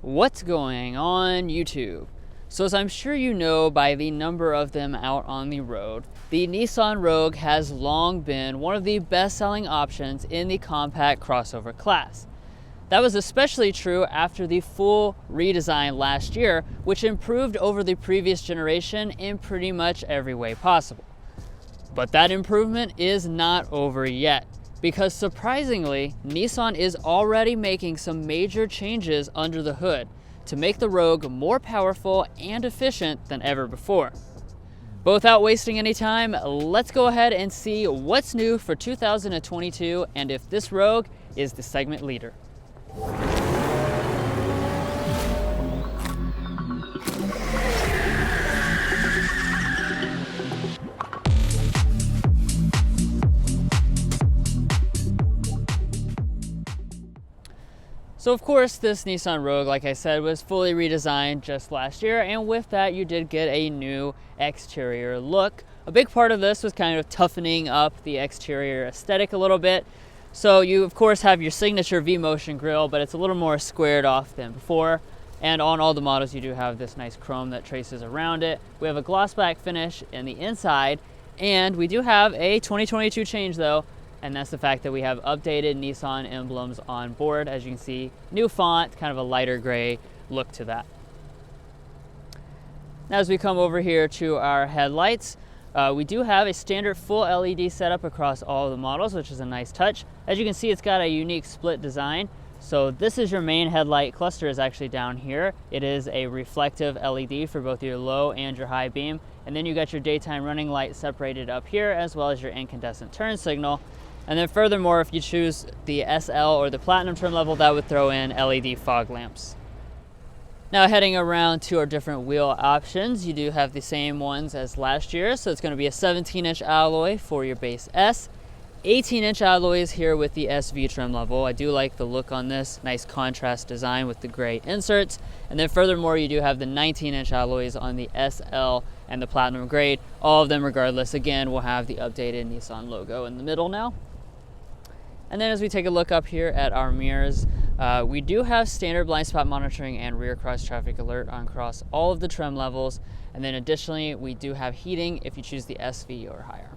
What's going on YouTube? So as I'm sure you know by the number of them out on the road, the Nissan Rogue has long been one of the best-selling options in the compact crossover class. That was especially true after the full redesign last year, which improved over the previous generation in pretty much every way possible. But that improvement is not over yet, because surprisingly, Nissan is already making some major changes under the hood to make the Rogue more powerful and efficient than ever before. But without wasting any time, let's go ahead and see what's new for 2022 and if this Rogue is the segment leader. So of course this Nissan Rogue, like I said, was fully redesigned just last year, and with that you did get a new exterior look. A big part of this was kind of toughening up the exterior aesthetic a little bit. So you of course have your signature V-motion grille, but it's a little more squared off than before. And on all the models you do have this nice chrome that traces around it. We have a gloss black finish in the inside, and we do have a 2022 change though. And that's the fact that we have updated Nissan emblems on board. As you can see, new font, kind of a lighter gray look to that. Now as we come over here to our headlights, we do have a standard full LED setup across all of the models, which is a nice touch. As you can see, it's got a unique split design. So this is your main headlight cluster is actually down here. It is a reflective LED for both your low and your high beam. And then you got your daytime running light separated up here, as well as your incandescent turn signal. And then furthermore, if you choose the SL or the Platinum trim level, that would throw in LED fog lamps. Now heading around to our different wheel options, you do have the same ones as last year. So it's going to be a 17-inch alloy for your base S, 18-inch alloys here with the SV trim level. I do like the look on this, nice contrast design with the gray inserts. And then furthermore, you do have the 19-inch alloys on the SL and the Platinum grade. All of them regardless, again, will have the updated Nissan logo in the middle now. And then as we take a look up here at our mirrors, we do have standard blind spot monitoring and rear cross traffic alert across all of the trim levels. And then additionally, we do have heating if you choose the SV or higher.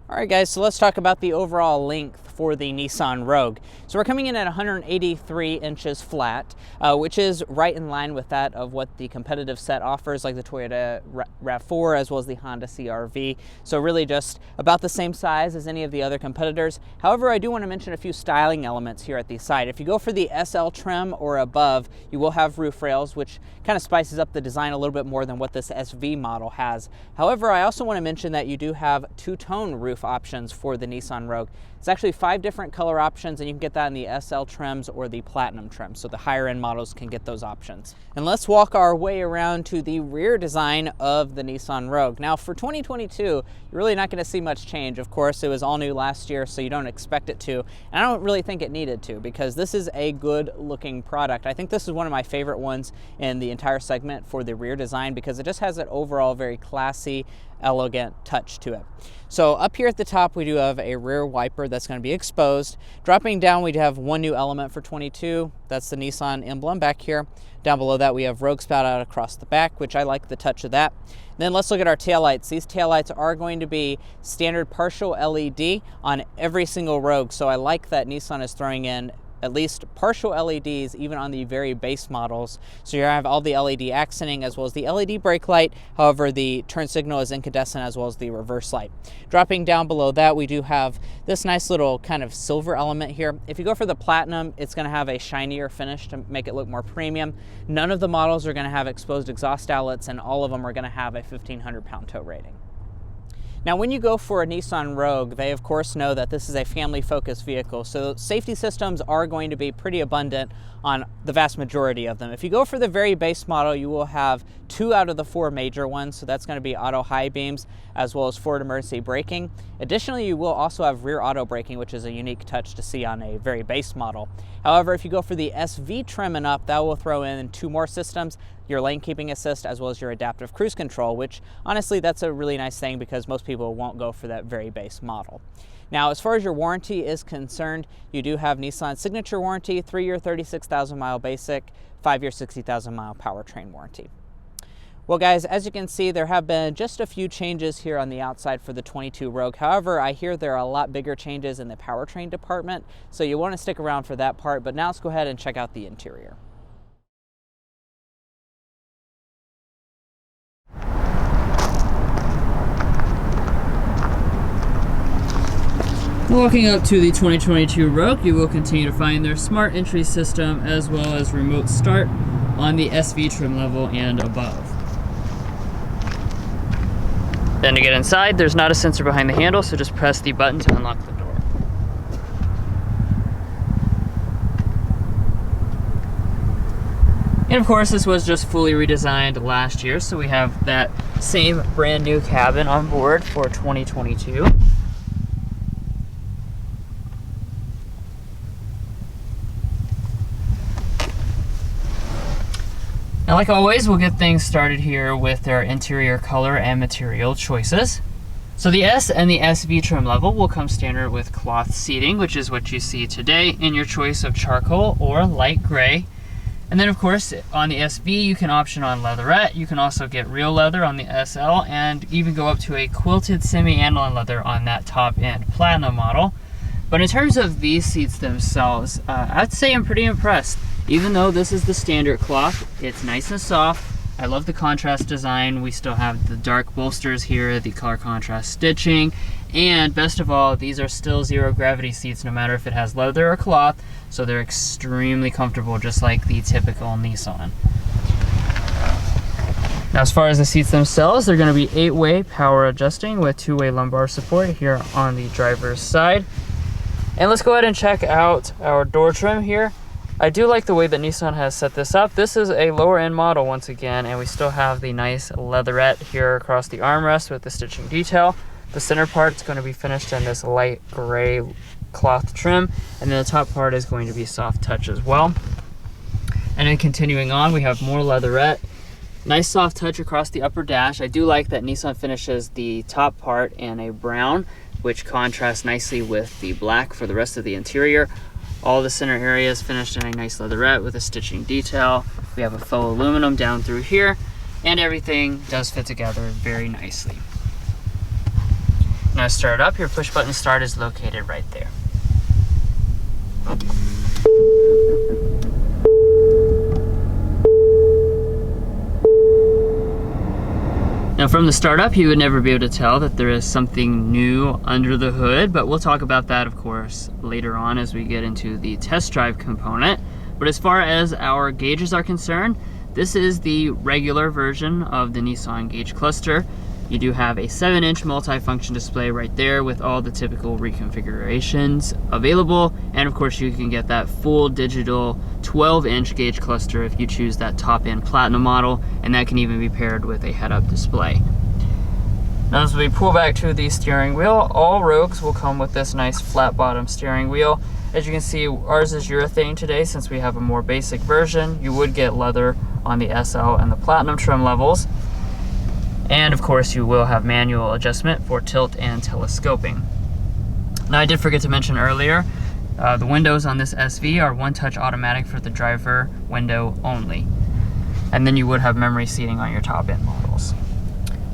All right guys, so let's talk about the overall length for the Nissan Rogue. So we're coming in at 183 inches flat, which is right in line with that of what the competitive set offers, like the Toyota RAV4 as well as the Honda CR-V. So really just about the same size as any of the other competitors. However, I do want to mention a few styling elements here at the side. If you go for the SL trim or above, you will have roof rails, which kind of spices up the design a little bit more than what this SV model has. However, I also want to mention that you do have two-tone roof options for the Nissan Rogue. It's actually 5 different color options, and you can get that in the SL trims or the Platinum trim, so the higher end models can get those options. And let's walk our way around to the rear design of the Nissan Rogue. Now for 2022, you're really not going to see much change. Of course, it was all new last year, so you don't expect it to, and I don't really think it needed to, because this is a good looking product. I think this is one of my favorite ones in the entire segment for the rear design, because it just has an overall very classy, elegant touch to it. So up here at the top, we do have a rear wiper that's going to be exposed. Dropping down, we have one new element for 22. That's the Nissan emblem back here. Down below that, we have Rogue spout out across the back, which I like the touch of that. Then let's look at our taillights. These taillights are going to be standard partial LED on every single Rogue. So I like that Nissan is throwing in at least partial LEDs even on the very base models. So you have all the LED accenting as well as the LED brake light. However, the turn signal is incandescent as well as the reverse light. Dropping down below that, we do have this nice little kind of silver element here. If you go for the Platinum, it's going to have a shinier finish to make it look more premium. None of the models are going to have exposed exhaust outlets, and all of them are going to have a 1,500 pound tow rating. Now, when you go for a Nissan Rogue, they of course know that this is a family-focused vehicle, so safety systems are going to be pretty abundant on the vast majority of them. If you go for the very base model, you will have 2 out of the 4 major ones, so that's going to be auto high beams as well as forward emergency braking. Additionally, you will also have rear auto braking, which is a unique touch to see on a very base model. However, if you go for the SV trim and up, that will throw in 2 more systems, your lane keeping assist as well as your adaptive cruise control, which honestly, that's a really nice thing because most people won't go for that very base model. Now, as far as your warranty is concerned, you do have Nissan Signature warranty, 3-year 36,000 mile basic, 5-year 60,000 mile powertrain warranty. Well guys, as you can see, there have been just a few changes here on the outside for the 22 Rogue. However, I hear there are a lot bigger changes in the powertrain department, so you want to stick around for that part. But now let's go ahead and check out the interior. Walking up to the 2022 Rogue, you will continue to find their smart entry system as well as remote start on the SV trim level and above. Then to get inside, there's not a sensor behind the handle, so just press the button to unlock the door. And of course, this was just fully redesigned last year, so we have that same brand new cabin on board for 2022. Now, like always, we'll get things started here with their interior color and material choices. So the S and the SV trim level will come standard with cloth seating, which is what you see today in your choice of charcoal or light gray. And then of course, on the SV, you can option on leatherette. You can also get real leather on the SL and even go up to a quilted semi-aniline leather on that top end Platinum model. But in terms of these seats themselves, I'd say I'm pretty impressed. Even though this is the standard cloth, it's nice and soft. I love the contrast design. We still have the dark bolsters here, the color contrast stitching, and best of all, these are still zero gravity seats no matter if it has leather or cloth, so they're extremely comfortable, just like the typical Nissan. Now, as far as the seats themselves, they're going to be 8-way power adjusting with 2-way lumbar support here on the driver's side. And let's go ahead and check out our door trim here. I do like the way that Nissan has set this up. This is a lower end model once again, and we still have the nice leatherette here across the armrest with the stitching detail. The center part is going to be finished in this light gray cloth trim, and then the top part is going to be soft touch as well. And then continuing on, we have more leatherette. Nice soft touch across the upper dash. I do like that Nissan finishes the top part in a brown, which contrasts nicely with the black for the rest of the interior. All the center area is finished in a nice leatherette with a stitching detail. We have a faux aluminum down through here, and everything does fit together very nicely. Now to start it up, your push button start is located right there. Now from the startup, you would never be able to tell that there is something new under the hood, but we'll talk about that, of course, later on as we get into the test drive component. But as far as our gauges are concerned, this is the regular version of the Nissan gauge cluster. You do have a 7-inch multifunction display right there with all the typical reconfigurations available. And of course, you can get that full digital 12-inch gauge cluster if you choose that top-end Platinum model, and that can even be paired with a head-up display. Now as we pull back to the steering wheel, all Rogues will come with this nice flat-bottom steering wheel. As you can see, ours is urethane today since we have a more basic version. You would get leather on the SL and the Platinum trim levels. And of course, you will have manual adjustment for tilt and telescoping. Now, I did forget to mention earlier, the windows on this SV are one-touch automatic for the driver window only. And then you would have memory seating on your top-end models.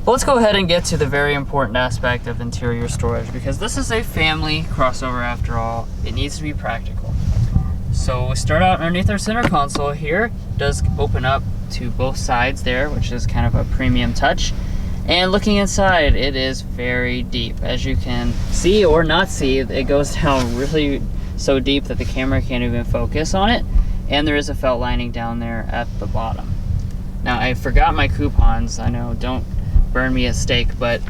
But let's go ahead and get to the very important aspect of interior storage, because this is a family crossover after all. It needs to be practical. So we start out underneath our center console here. It does open up to both sides there, which is kind of a premium touch. And looking inside, it is very deep. As you can see or not see, it goes down really so deep that the camera can't even focus on it. And there is a felt lining down there at the bottom. Now, I forgot my coupons. I know, don't burn me a steak, but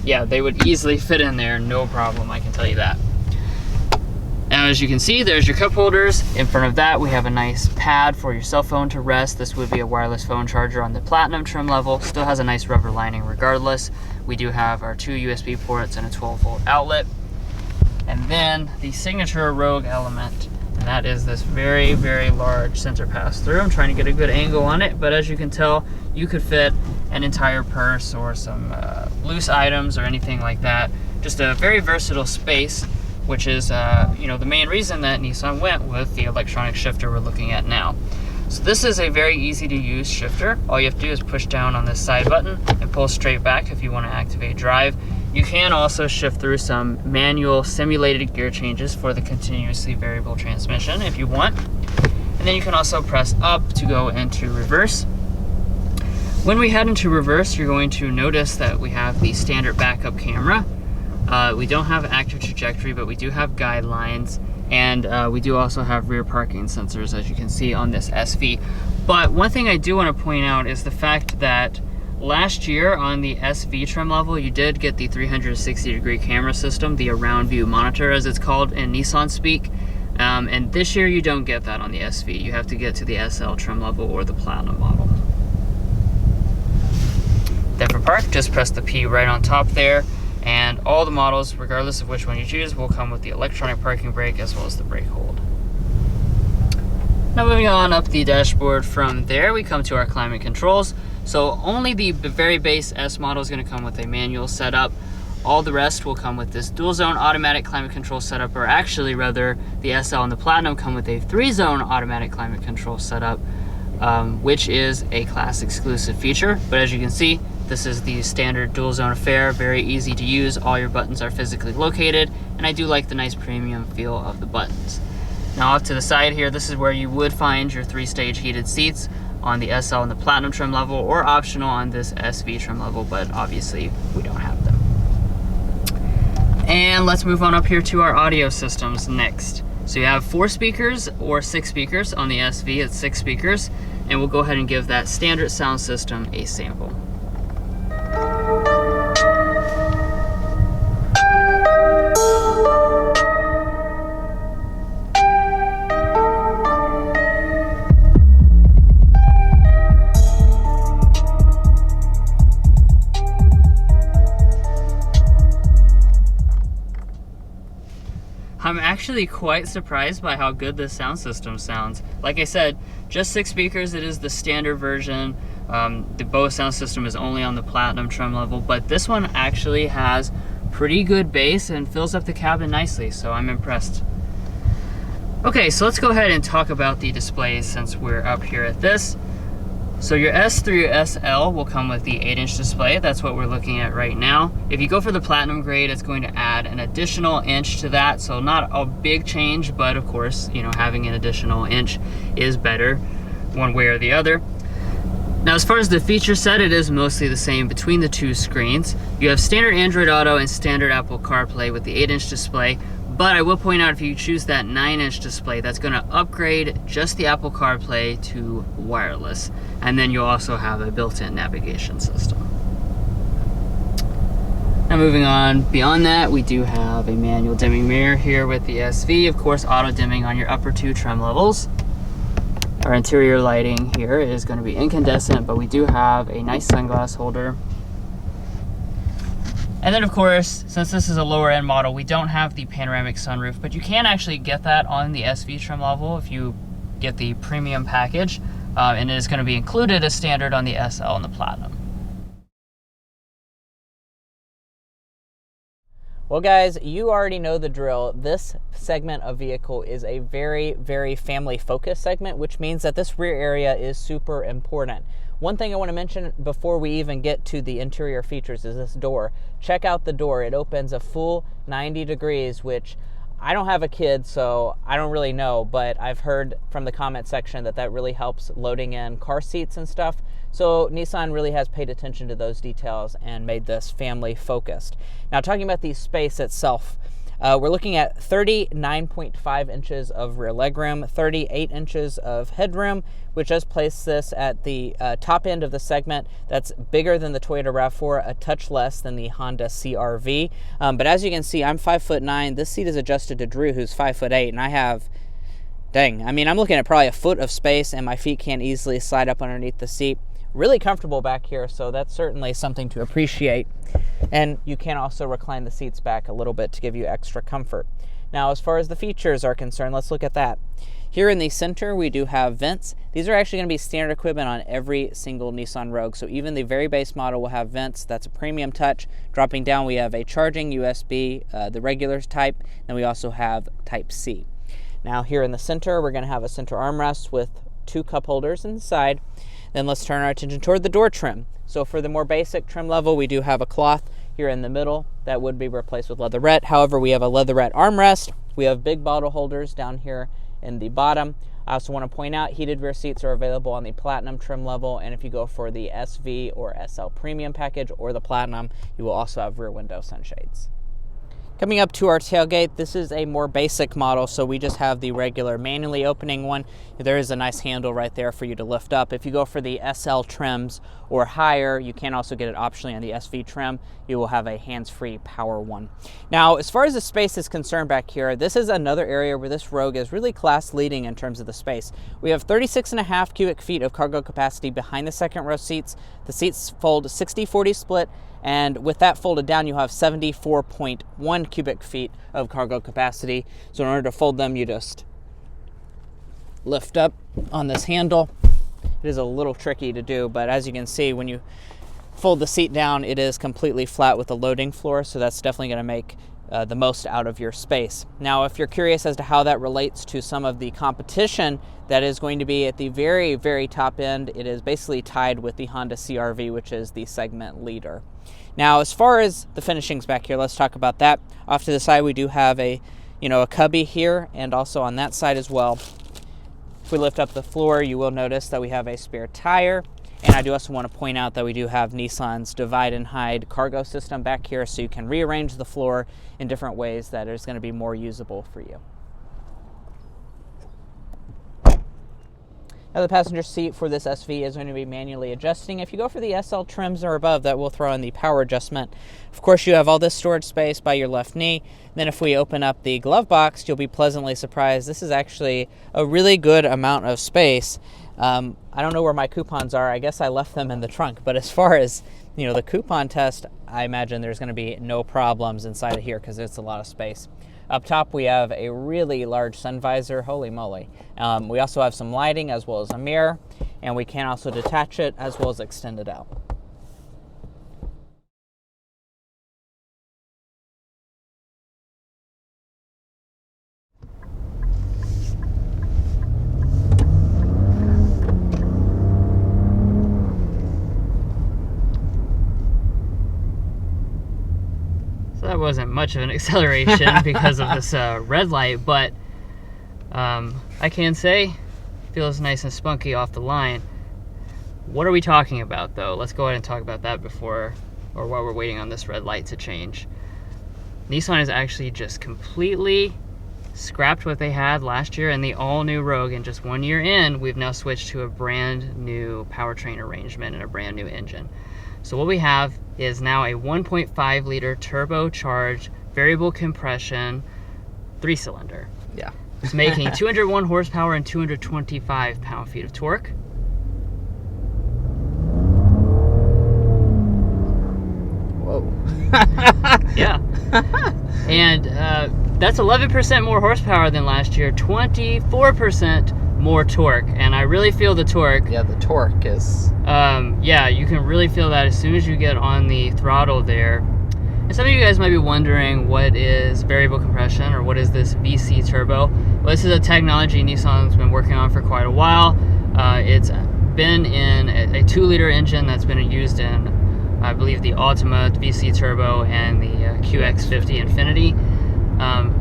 yeah, they would easily fit in there, no problem, I can tell you that. Now, as you can see, there's your cup holders. In front of that, we have a nice pad for your cell phone to rest. This would be a wireless phone charger on the Platinum trim level. Still has a nice rubber lining regardless. We do have our 2 USB ports and a 12-volt outlet. And then the signature Rogue element, and that is this very, very large center pass-through. I'm trying to get a good angle on it, but as you can tell, you could fit an entire purse or some loose items or anything like that just a very versatile space, which is the main reason that Nissan went with the electronic shifter we're looking at now. So this is a very easy to use shifter. All you have to do is push down on this side button and pull straight back if you want to activate drive. You can also shift through some manual simulated gear changes for the continuously variable transmission if you want. And then you can also press up to go into reverse. When we head into reverse, you're going to notice that we have the standard backup camera. We don't have active trajectory, but we do have guidelines, and we do also have rear parking sensors, as you can see on this SV. But one thing I do want to point out is the fact that last year on the SV trim level, you did get the 360-degree camera system, the around view monitor as it's called in Nissan speak. And this year you don't get that on the SV. You have to get to the SL trim level or the Platinum model. Then for park, just press the P right on top there. And all the models, regardless of which one you choose, will come with the electronic parking brake as well as the brake hold. Now moving on up the dashboard from there, we come to our climate controls. So only the very base S model is going to come with a manual setup. All the rest will come with this dual zone automatic climate control setup, or actually rather the SL and the Platinum come with a 3-zone automatic climate control setup, which is a class exclusive feature. But as you can see, this is the standard dual zone affair, very easy to use. All your buttons are physically located, and I do like the nice premium feel of the buttons. Now off to the side here, this is where you would find your 3-stage heated seats on the SL and the Platinum trim level, or optional on this SV trim level, but obviously we don't have them. And let's move on up here to our audio systems next. So you have 4 speakers or 6 speakers. On the SV, it's 6 speakers, and we'll go ahead and give that standard sound system a sample. I'm actually quite surprised by how good this sound system sounds. Like I said, just 6 speakers, it is the standard version. The Bose sound system is only on the Platinum trim level, but this one actually has pretty good bass and fills up the cabin nicely, so I'm impressed. Okay, so let's go ahead and talk about the displays since we're up here at this. So your S through your SL will come with the 8-inch display. That's what we're looking at right now. If you go for the Platinum grade, it's going to add an additional inch to that. So not a big change, but of course, having an additional inch is better one way or the other. Now, as far as the feature set, it is mostly the same between the 2 screens. You have standard Android Auto and standard Apple CarPlay with the 8-inch display. But I will point out, if you choose that 9-inch display, that's going to upgrade just the Apple CarPlay to wireless. And then you'll also have a built-in navigation system. Now moving on beyond that, we do have a manual dimming mirror here with the SV. Of course, auto dimming on your upper 2 trim levels. Our interior lighting here is going to be incandescent, but we do have a nice sunglass holder. And then of course, since this is a lower end model, we don't have the panoramic sunroof, but you can actually get that on the SV trim level if you get the premium package, and it is going to be included as standard on the SL and the Platinum. Well guys, you already know the drill. This segment of vehicle is a very, very family focused segment, which means that this rear area is super important. One thing I want to mention before we even get to the interior features is this door. Check out the door. It opens a full 90 degrees, which I don't have a kid, so I don't really know, but I've heard from the comment section that really helps loading in car seats and stuff. So Nissan really has paid attention to those details and made this family focused. Now, talking about the space itself, we're looking at 39.5 inches of rear legroom, 38 inches of headroom, which does place this at the top end of the segment. That's bigger than the Toyota RAV4, a touch less than the Honda CR-V. But as you can see, I'm 5'9". This seat is adjusted to Drew, who's 5'8", and I have, I'm looking at probably a foot of space, and my feet can't easily slide up underneath the seat. Really comfortable back here, so that's certainly something to appreciate. And you can also recline the seats back a little bit to give you extra comfort. Now, as far as the features are concerned, let's look at that. Here in the center, we do have vents. These are actually going to be standard equipment on every single Nissan Rogue. So even the very base model will have vents. That's a premium touch. Dropping down, we have a charging USB, the regular type, and we also have Type C. Now here in the center, we're going to have a center armrest with 2 cup holders in the side. Then let's turn our attention toward the door trim. So for the more basic trim level, we do have a cloth here in the middle that would be replaced with leatherette. However, we have a leatherette armrest. We have big bottle holders down here in the bottom. I also want to point out heated rear seats are available on the Platinum trim level, and if you go for the SV or SL Premium package or the Platinum, you will also have rear window sunshades. Coming up to our tailgate, this is a more basic model, so we just have the regular manually opening one. There is a nice handle right there for you to lift up. If you go for the SL trims or higher, you can also get it optionally on the SV trim. You will have a hands-free power one. Now, as far as the space is concerned back here, this is another area where this Rogue is really class leading in terms of the space. We have 36.5 cubic feet of cargo capacity behind the second row seats. The seats fold 60-40 split, and with that folded down, you have 74.1 cubic feet of cargo capacity. So in order to fold them, you just lift up on this handle. It is a little tricky to do, but as you can see, when you fold the seat down, it is completely flat with a loading floor, so that's definitely going to make the most out of your space. Now, if you're curious as to how that relates to some of the competition that is going to be at the very, very top end, it is basically tied with the Honda CR-V, which is the segment leader. Now, as far as the finishings back here, let's talk about that. Off to the side, we do have a cubby here, and also on that side as well. If we lift up the floor, you will notice that we have a spare tire. And I do also want to point out that we do have Nissan's divide and hide cargo system back here, so you can rearrange the floor in different ways that is going to be more usable for you. Now, the passenger seat for this SV is going to be manually adjusting. If you go for the SL trims or above, that will throw in the power adjustment. Of course, you have all this storage space by your left knee. Then if we open up the glove box, you'll be pleasantly surprised. This is actually a really good amount of space. I don't know where my coupons are. I guess I left them in the trunk. But as far as the coupon test, I imagine there's going to be no problems inside of here because it's a lot of space. Up top, we have a really large sun visor. Holy moly. We also have some lighting as well as a mirror, and we can also detach it as well as extend it out. That wasn't much of an acceleration because of this red light, but I can say feels nice and spunky off the line. What are we talking about, though? Let's go ahead and talk about that before or while we're waiting on this red light to change. Nissan has actually just completely scrapped what they had last year in the all-new Rogue, and just 1 year in, we've now switched to a brand new powertrain arrangement and a brand new engine. So what we have is now a 1.5 liter turbocharged variable compression 3-cylinder. Yeah. It's making 201 horsepower and 225 pound-feet of torque. Whoa. Yeah. And that's 11% more horsepower than last year, 24% more torque, and I really feel the torque. Yeah, the torque is... yeah, you can really feel that as soon as you get on the throttle there. And some of you guys might be wondering, what is variable compression, or what is this VC turbo? Well, this is a technology Nissan's been working on for quite a while. It's been in a 2-liter engine that's been used in, I believe, the Automotive VC turbo and the QX50 Infinity.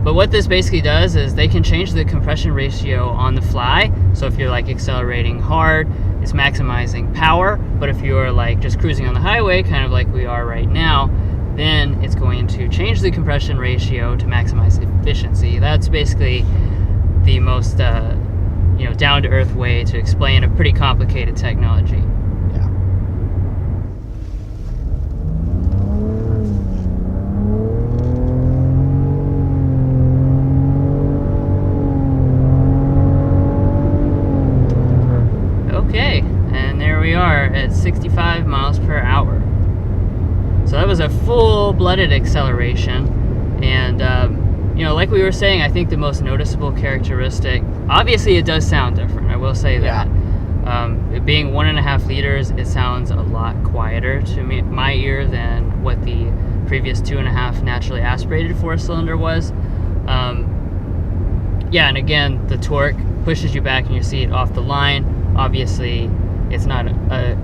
But what this basically does is they can change the compression ratio on the fly. So if you're like accelerating hard, it's maximizing power. But if you're like just cruising on the highway, kind of like we are right now, then it's going to change the compression ratio to maximize efficiency. That's basically the most down-to-earth way to explain a pretty complicated technology. Okay, and there we are at 65 miles per hour. So that was a full-blooded acceleration, and you know, like we were saying, I think the most noticeable characteristic, obviously it does sound different, I will say that. It being 1.5 liters, it sounds a lot quieter to my ear than what the previous 2.5 naturally aspirated 4-cylinder was. Yeah, and again, the torque pushes you back in your seat off the line. Obviously, it's not a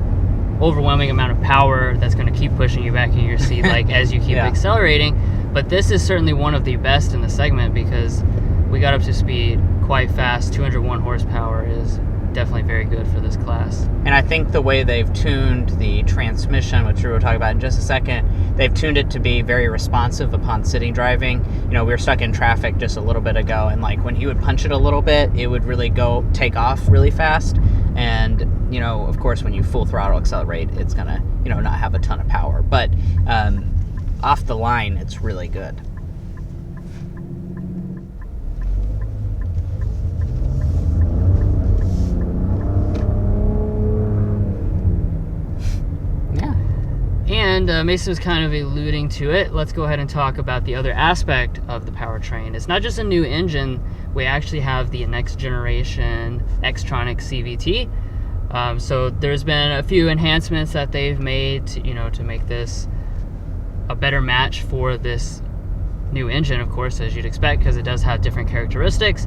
overwhelming amount of power that's going to keep pushing you back in your seat like as you keep accelerating, but this is certainly one of the best in the segment because we got up to speed quite fast. 201 horsepower is definitely very good for this class. And I think the way they've tuned the transmission, which we will talk about in just a second, they've tuned it to be very responsive upon sitting driving. You know, we were stuck in traffic just a little bit ago, and like when he would punch it a little bit, it would really take off really fast. And, you know, of course, when you full throttle accelerate, it's gonna, you know, not have a ton of power. But off the line, it's really good. And Mason was kind of alluding to it. Let's go ahead and talk about the other aspect of the powertrain. It's not just a new engine. We actually have the next generation Xtronic CVT. So there's been a few enhancements that they've made to, you know, to make this a better match for this new engine, of course, as you'd expect, because it does have different characteristics.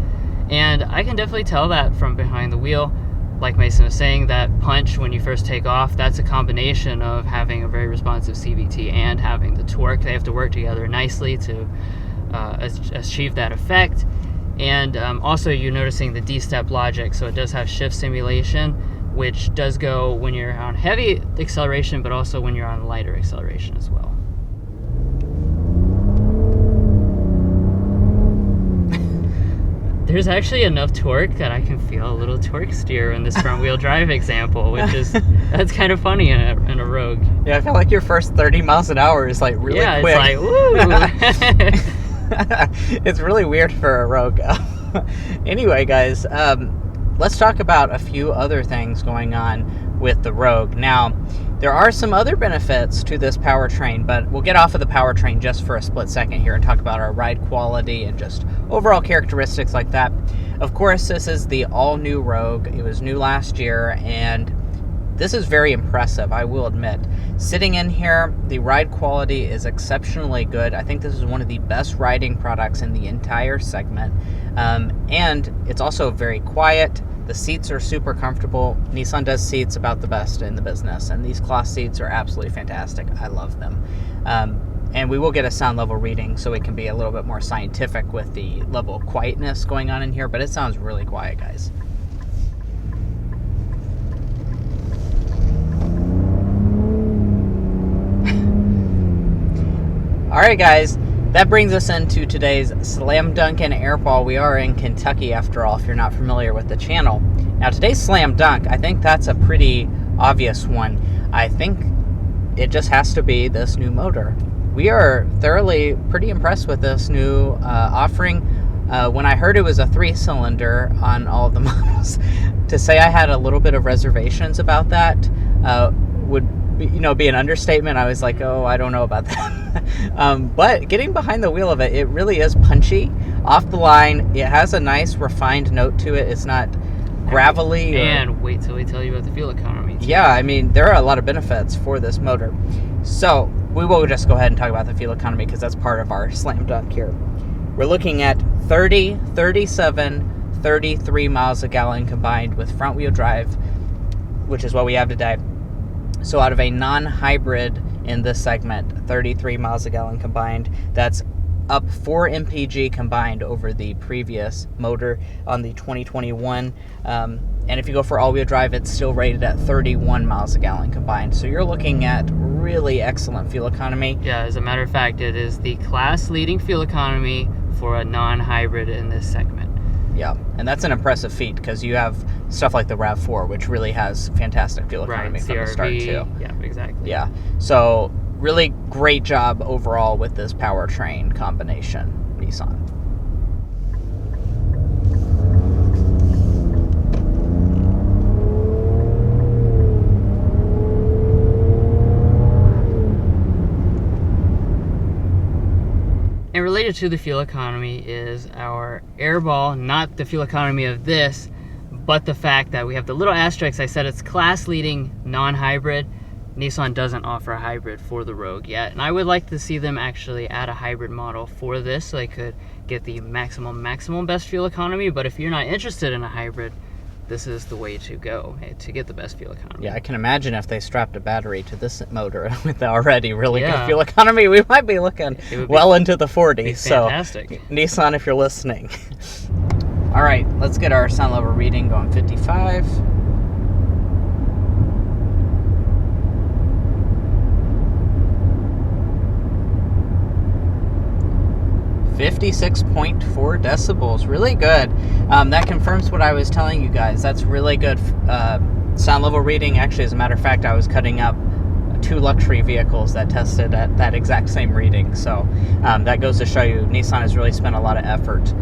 And I can definitely tell that from behind the wheel. Like Mason was saying, that punch when you first take off, that's a combination of having a very responsive CVT and having the torque. They have to work together nicely to achieve that effect. And also you're noticing the D-step logic, so it does have shift simulation, which does go when you're on heavy acceleration, but also when you're on lighter acceleration as well. There's actually enough torque that I can feel a little torque steer in this front wheel drive example, which is, that's kind of funny in a Rogue. Yeah, I feel like your first 30 miles an hour is like really quick. Yeah, it's like, woo! It's really weird for a Rogue. Anyway, guys, let's talk about a few other things going on with the Rogue. Now, there are some other benefits to this powertrain, but we'll get off of the powertrain just for a split second here and talk about our ride quality and just overall characteristics like that. Of course, this is the all-new Rogue. It was new last year, and this is very impressive, I will admit. Sitting in here, the ride quality is exceptionally good. I think this is one of the best riding products in the entire segment, and it's also very quiet. The seats are super comfortable. Nissan does seats about the best in the business, and these cloth seats are absolutely fantastic. I love them. And we will get a sound level reading so it can be a little bit more scientific with the level of quietness going on in here, but it sounds really quiet, guys. All right, guys. That brings us into today's Slam Dunk and Airball. We are in Kentucky, after all, if you're not familiar with the channel. Now, today's Slam Dunk, I think that's a pretty obvious one. I think it just has to be this new motor. We are thoroughly pretty impressed with this new offering. When I heard it was a 3-cylinder on all of the models, to say I had a little bit of reservations about that would be an understatement. I was like, oh, I don't know about that. But getting behind the wheel of it, it really is punchy. Off the line, it has a nice refined note to it. It's not gravelly. And wait till we tell you about the fuel economy too. Yeah, I mean, there are a lot of benefits for this motor. So we will just go ahead and talk about the fuel economy because that's part of our slam dunk here. We're looking at 30, 37, 33 miles a gallon combined with front wheel drive, which is what we have today. So out of a non-hybrid in this segment, 33 miles a gallon combined, that's up 4 mpg combined over the previous motor on the 2021. And if you go for all-wheel drive, it's still rated at 31 miles a gallon combined. So you're looking at really excellent fuel economy. Yeah, as a matter of fact, it is the class-leading fuel economy for a non-hybrid in this segment. Yeah, and that's an impressive feat because you have stuff like the RAV4, which really has fantastic fuel economy from the start too. Yeah, exactly. Yeah, so really great job overall with this powertrain combination, Nissan. And related to the fuel economy is our airball, not the fuel economy of this, but the fact that we have the little asterisk. I said it's class-leading non-hybrid. Nissan doesn't offer a hybrid for the Rogue yet, and I would like to see them actually add a hybrid model for this so they could get the maximum best fuel economy. But if you're not interested in a hybrid, this is the way to go to get the best fuel economy. Yeah, I can imagine if they strapped a battery to this motor with the already really good fuel economy, we might be looking well into the 40s. So, Nissan, if you're listening. All right, let's get our sound level reading going. 55. 56.4 decibels, really good. That confirms what I was telling you guys. That's really good sound level reading. Actually, as a matter of fact, I was cutting up 2 luxury vehicles that tested at that exact same reading. So that goes to show you Nissan has really spent a lot of effort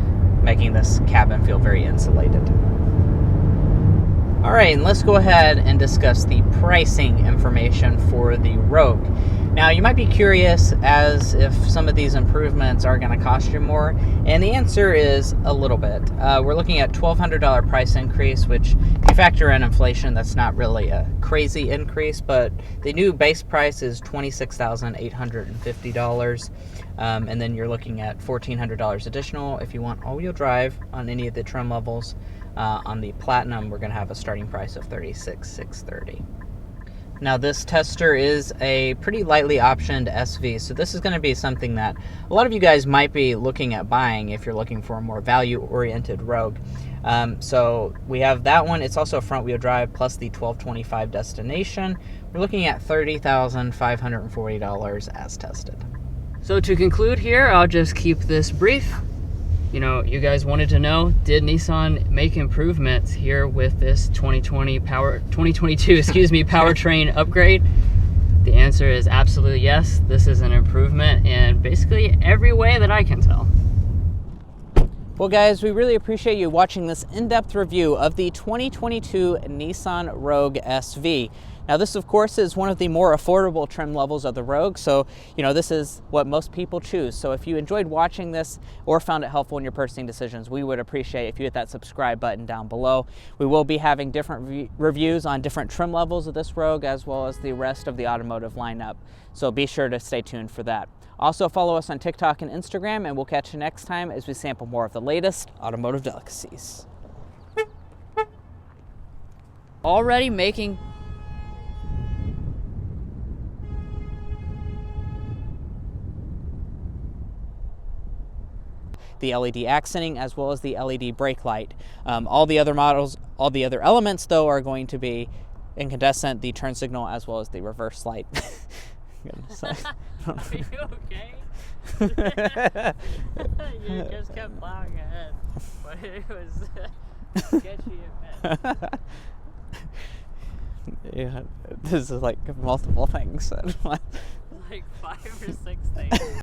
making this cabin feel very insulated. All right, and let's go ahead and discuss the pricing information for the Rogue. Now, you might be curious as if some of these improvements are going to cost you more, and the answer is a little bit. We're looking at $1,200 price increase, which if you factor in inflation, that's not really a crazy increase, but the new base price is $26,850, and then you're looking at $1,400 additional if you want all-wheel drive on any of the trim levels. On the Platinum, we're going to have a starting price of $36,630. Now, this tester is a pretty lightly optioned SV, so this is going to be something that a lot of you guys might be looking at buying if you're looking for a more value-oriented Rogue. So we have that one. It's also front-wheel drive plus the 1225 destination. We're looking at $30,540 as tested. So to conclude here, I'll just keep this brief. You know, you guys wanted to know, did Nissan make improvements here with this 2022 powertrain upgrade? The answer is absolutely yes. This is an improvement in basically every way that I can tell. Well, guys, we really appreciate you watching this in-depth review of the 2022 Nissan Rogue SV. Now, this, of course, is one of the more affordable trim levels of the Rogue, so, you know, this is what most people choose. So if you enjoyed watching this or found it helpful in your purchasing decisions, we would appreciate if you hit that subscribe button down below. We will be having different reviews on different trim levels of this Rogue, as well as the rest of the automotive lineup, so be sure to stay tuned for that. Also, follow us on TikTok and Instagram, and we'll catch you next time as we sample more of the latest automotive delicacies. Already making the LED accenting as well as the LED brake light. All the other models, all the other elements though are going to be incandescent, the turn signal as well as the reverse light. Are you okay? You just kept plowing ahead, but it was sketchy at best. Yeah, this is like multiple things. Like 5 or 6 things.